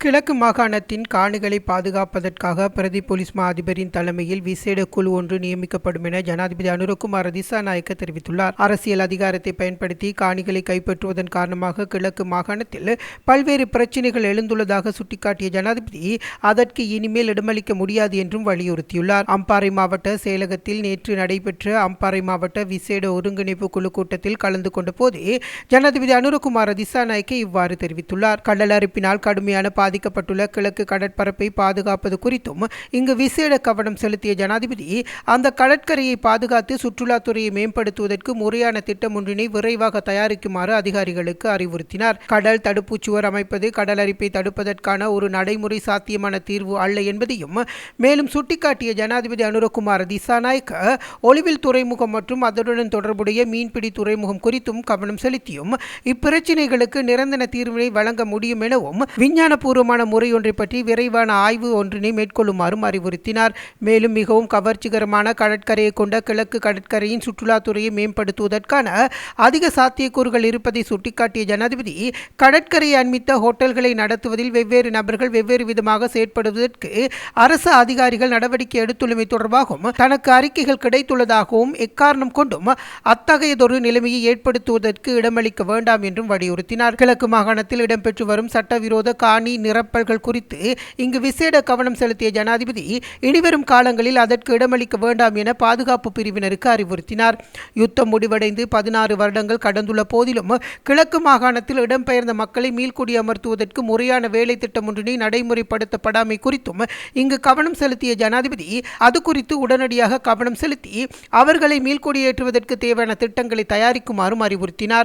கிழக்கு மாகாணத்தின் காணிகளை பாதுகாப்பதற்காக பிரதி பொலிஸ் மா அதிபரின் தலைமையில் விசேட குழு ஒன்று நியமிக்கப்படும் என ஜனாதிபதி அனுரகுமார திசாநாயக்க தெரிவித்துள்ளார். அரசியல் அதிகாரத்தை பயன்படுத்தி காணிகளை கைப்பற்றுவதன் காரணமாக கிழக்கு மாகாணத்தில் பல்வேறு பிரச்சினைகள் எழுந்துள்ளதாக சுட்டிக்காட்டிய ஜனாதிபதி அதற்கு இனிமேல் இடமளிக்க முடியாது என்றும் வலியுறுத்தியுள்ளார். அம்பாறை மாவட்ட செயலகத்தில் நேற்று நடைபெற்ற அம்பாறை மாவட்ட விசேட ஒருங்கிணைப்பு குழு கூட்டத்தில் கலந்து கொண்ட போதே ஜனாதிபதி அனுரகுமார திசாநாயக்க இவ்வாறு தெரிவித்துள்ளார். கடல் அரிப்பினால் கடுமையான பாதிக்கப்பட்டுள்ள கிழக்கு கடற்பரப்பை பாதுகாப்பது குறித்தும் இங்கு விசேட கவனம் செலுத்திய ஜனாதிபதி அந்த கடற்கரையை பாதுகாத்து சுற்றுலாத்துறையை மேம்படுத்துவதற்கு முறையான திட்டம் ஒன்றினை விரைவாக தயாரிக்குமாறு அதிகாரிகளுக்கு அறிவுறுத்தினார். கடல் தடுப்புச்சுவர் அமைப்பது கடல் அரிப்பை தடுப்பதற்கான ஒரு நடைமுறை சாத்தியமான தீர்வு அல்ல என்பதையும் மேலும் சுட்டிக்காட்டிய ஜனாதிபதி அனுரகுமார திசாநாயக்க ஒலிவில் துறைமுகம் மற்றும் அதனுடன் தொடர்புடைய மீன்பிடி துறைமுகம் குறித்தும் கவனம் செலுத்தியும் இப்பிரச்சினைகளுக்கு நிரந்தர தீர்வினை வழங்க முடியும் எனவும் விஞ்ஞானபூர்வமான முறை ஒன்றை பற்றி விரைவான ஆய்வு ஒன்றினை மேற்கொள்ளுமாறும் அறிவுறுத்தினார். மேலும் மிகவும் கவர்ச்சிகரமான கடற்கரையை கொண்ட கிழக்கு கடற்கரையின் சுற்றுலாத்துறையை மேம்படுத்துவதற்கான அதிக சாத்தியக்கூறுகள் இருப்பதை சுட்டிக்காட்டிய ஜனாதிபதி கடற்கரையை அண்மித்த ஹோட்டல்களை நடத்துவதில் வெவ்வேறு நபர்கள் வெவ்வேறு விதமாக செயற்படுவதற்கு அரசு அதிகாரிகள் நடவடிக்கை எடுத்துள்ளமை தொடர்பாகவும் தனக்கு அறிக்கைகள் கிடைத்துள்ளதாகவும் எக்காரணம் கொண்டும் அத்தகையதொரு நிலைமையை ஏற்படுத்துவதற்கு இடமளிக்க வேண்டாம் என்றும் வலியுறுத்தினார். கிழக்கு மாகாணத்தில் இடம்பெற்று வரும் சட்டவிரோத காணி நிரப்பல்கள் குறித்து இங்கு விசேட கவனம் செலுத்திய ஜனாதிபதி இனிவரும் காலங்களில் அதற்கு இடமளிக்க வேண்டாம் என பாதுகாப்பு பிரிவினருக்கு அறிவுறுத்தினார். யுத்தம் முடிவடைந்து 16 வருடங்கள் கடந்துள்ள போதிலும் கிழக்கு மாகாணத்தில் இடம்பெயர்ந்த மக்களை மீள்குடியமர்த்துவதற்கு முறையான வேலை திட்டம் ஒன்றினை நடைமுறைப்படுத்தப்படாமை குறித்தும் இங்கு கவனம் செலுத்திய ஜனாதிபதி அது குறித்து உடனடியாக கவனம் செலுத்தி அவர்களை மீள்குடியேற்றுவதற்கு தேவையான திட்டங்களை தயாரிக்குமாறும் அறிவுறுத்தினார்.